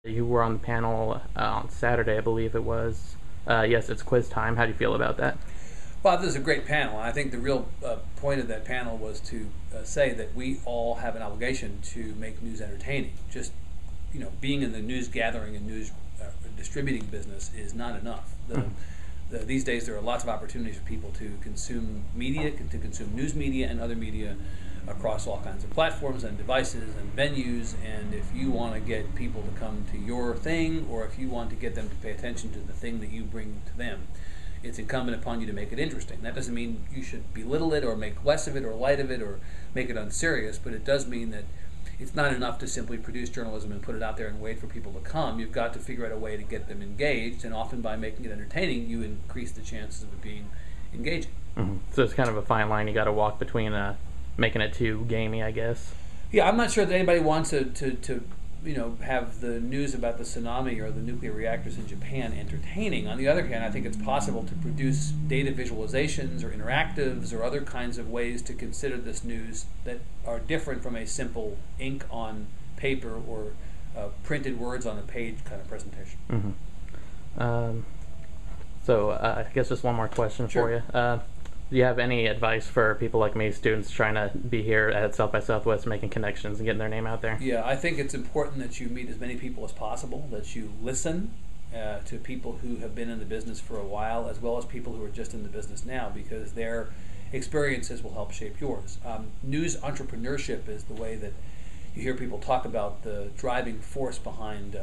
You were on the panel on Saturday, I believe it was. Yes, it's quiz time. How do you feel about that? Well, this is a great panel. I think the real point of that panel was to say that we all have an obligation to make news entertaining. Just being in the news gathering and news distributing business is not enough. These days, there are lots of opportunities for people to consume media, to consume news media and other media across all kinds of platforms and devices and venues. And if you want to get people to come to your thing, or if you want to get them to pay attention to the thing that you bring to them, it's incumbent upon you to make it interesting. That doesn't mean you should belittle it or make less of it or light of it or make it unserious, but it does mean that it's not enough to simply produce journalism and put it out there and wait for people to come. You've got to figure out a way to get them engaged, and often by making it entertaining, you increase the chances of it being engaging. Mm-hmm. So it's kind of a fine line you got to walk between making it too gamey, I guess. Yeah, I'm not sure that anybody wants to have the news about the tsunami or the nuclear reactors in Japan entertaining. On the other hand, I think it's possible to produce data visualizations or interactives or other kinds of ways to consider this news that are different from a simple ink on paper or printed words on a page kind of presentation. Mm-hmm. So I guess just one more question for you. Do you have any advice for people like me, students trying to be here at South by Southwest, making connections and getting their name out there? Yeah, I think it's important that you meet as many people as possible, that you listen to people who have been in the business for a while, as well as people who are just in the business now, because their experiences will help shape yours. News entrepreneurship is the way that you hear people talk about the driving force behind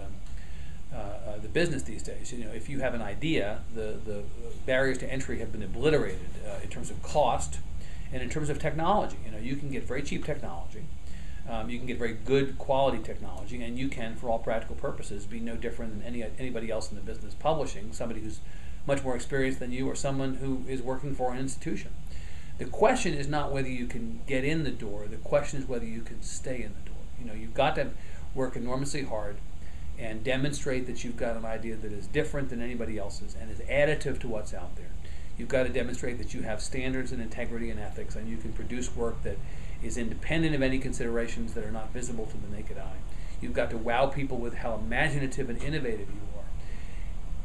the business these days. If you have an idea, the barriers to entry have been obliterated in terms of cost and in terms of technology. You can get very cheap technology, you can get very good quality technology, and you can, for all practical purposes, be no different than anybody else in the business publishing, somebody who's much more experienced than you or someone who is working for an institution. The question is not whether you can get in the door, the question is whether you can stay in the door. You've got to work enormously hard and demonstrate that you've got an idea that is different than anybody else's and is additive to what's out there. You've got to demonstrate that you have standards and integrity and ethics, and you can produce work that is independent of any considerations that are not visible to the naked eye. You've got to wow people with how imaginative and innovative you are.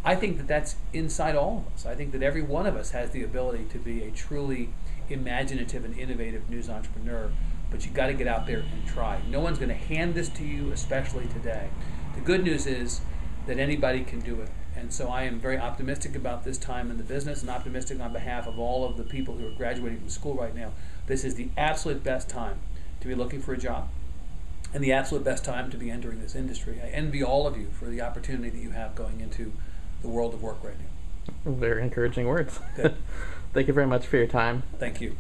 I think that that's inside all of us. I think that every one of us has the ability to be a truly imaginative and innovative news entrepreneur, but you've got to get out there and try. No one's going to hand this to you, especially today. The good news is that anybody can do it. And so I am very optimistic about this time in the business, and optimistic on behalf of all of the people who are graduating from school right now. This is the absolute best time to be looking for a job, and the absolute best time to be entering this industry. I envy all of you for the opportunity that you have going into the world of work right now. Very encouraging words. Good. Thank you very much for your time. Thank you.